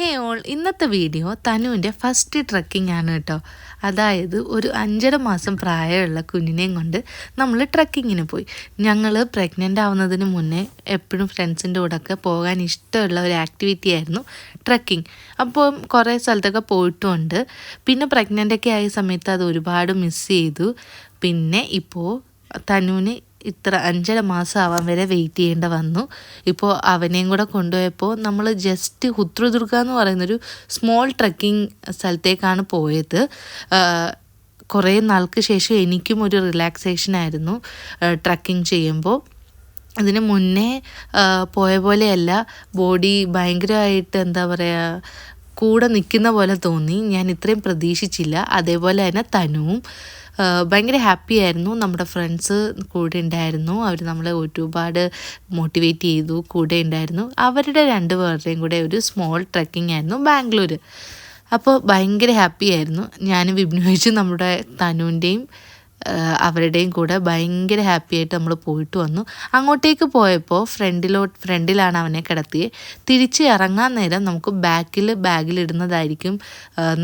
ഹേ all ഇന്നത്തെ video തനുവിൻ്റെ first trekking ആണ് കേട്ടോ. അതായത് ഒരു 5.5 മാസം പ്രായമുള്ള കുഞ്ഞിനെയും കൊണ്ട് നമ്മൾ ട്രക്കിങ്ങിന് പോയി. ഞങ്ങൾ പ്രഗ്നൻ്റ് ആവുന്നതിന് മുന്നേ എപ്പോഴും ഫ്രണ്ട്സിൻ്റെ കൂടെയൊക്കെ പോകാൻ ഇഷ്ടമുള്ള ഒരു ആക്ടിവിറ്റി ആയിരുന്നു ട്രക്കിംഗ്. അപ്പോൾ കുറേ സ്ഥലത്തൊക്കെ പോയിട്ടുമുണ്ട്. പിന്നെ പ്രഗ്നൻ്റൊക്കെ ആയ സമയത്ത് അത് ഒരുപാട് മിസ് ചെയ്തു. പിന്നെ ഇപ്പോൾ തനുവിന് ഇത്ര 5.5 മാസം ആവാൻ വരെ വെയിറ്റ് ചെയ്യേണ്ട വന്നു. ഇപ്പോൾ അവനെയും കൂടെ കൊണ്ടുപോയപ്പോൾ നമ്മൾ ജസ്റ്റ് ഹുത്രദുർഗ എന്ന് പറയുന്നൊരു സ്മോൾ ട്രക്കിംഗ് സ്ഥലത്തേക്കാണ് പോയത്. കുറേ നാൾക്ക് ശേഷം എനിക്കും ഒരു റിലാക്സേഷൻ ആയിരുന്നു ട്രക്കിംഗ് ചെയ്യുമ്പോൾ. അതിന് മുന്നേ പോയ പോലെയല്ല, ബോഡി ഭയങ്കരമായിട്ട് എന്താ പറയുക കൂടെ നിൽക്കുന്ന പോലെ തോന്നി. ഞാൻ ഇത്രയും പ്രതീക്ഷിച്ചില്ല. അതേപോലെ തന്നെ തനുവും ഭയങ്കര ഹാപ്പി ആയിരുന്നു. നമ്മുടെ ഫ്രണ്ട്സ് കൂടെ ഉണ്ടായിരുന്നു. അവർ നമ്മളെ ഒരുപാട് മോട്ടിവേറ്റ് ചെയ്തു, കൂടെ ഉണ്ടായിരുന്നു. അവരുടെ 2 പേരുടെയും കൂടെ ഒരു സ്മോൾ ട്രക്കിംഗ് ആയിരുന്നു ബാംഗ്ലൂർ. അപ്പോൾ ഭയങ്കര ഹാപ്പി ആയിരുന്നു. ഞാനും വിഘ്നുവെച്ചും നമ്മുടെ തനുവിൻ്റെയും അവരുടെയും കൂടെ ഭയങ്കര ഹാപ്പി ആയിട്ട് നമ്മൾ പോയിട്ട് വന്നു. അങ്ങോട്ടേക്ക് പോയപ്പോൾ ഫ്രണ്ടിലാണ് അവനെ കിടത്തിയത്. തിരിച്ച് ഇറങ്ങാൻ നേരം നമുക്ക് ബാഗിലിടുന്നതായിരിക്കും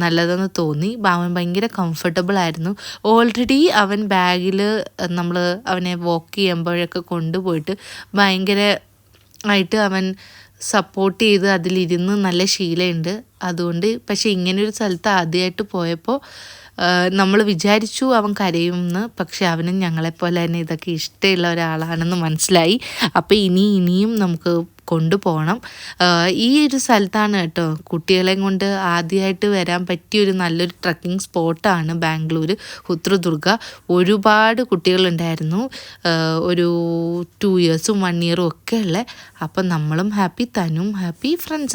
നല്ലതെന്ന് തോന്നി. അവൻ ഭയങ്കര കംഫർട്ടബിൾ ആയിരുന്നു. ഓൾറെഡി അവൻ ബാഗിൽ നമ്മൾ അവനെ വാക്ക് ചെയ്യുമ്പോഴൊക്കെ കൊണ്ടുപോയിട്ട് ഭയങ്കര ആയിട്ട് അവൻ സപ്പോർട്ട് ചെയ്ത് അതിലിരുന്ന് നല്ല ശീലമുണ്ട്. അതുകൊണ്ട് പക്ഷേ ഇങ്ങനൊരു സ്ഥലത്ത് ആദ്യമായിട്ട് പോയപ്പോൾ നമ്മൾ വിചാരിച്ചു അവൻ കരയുമെന്ന്. പക്ഷെ അവനും ഞങ്ങളെപ്പോലെ തന്നെ ഇതൊക്കെ ഇഷ്ടമുള്ള ഒരാളാണെന്ന് മനസ്സിലായി. അപ്പോൾ ഇനിയും നമുക്ക് കൊണ്ടുപോകണം. ഈ ഒരു സ്ഥലത്താണ് കേട്ടോ കുട്ടികളെയും കൊണ്ട് ആദ്യമായിട്ട് വരാൻ പറ്റിയൊരു നല്ലൊരു ട്രക്കിംഗ് സ്പോട്ടാണ് ബാംഗ്ലൂർ ഹുത്രദുർഗ. ഒരുപാട് കുട്ടികളുണ്ടായിരുന്നു, ഒരു 2 ഇയേഴ്സും 1 ഇയറും ഒക്കെ ഉള്ള. അപ്പം നമ്മളും ഹാപ്പി, തനും ഹാപ്പി, ഫ്രണ്ട്സ്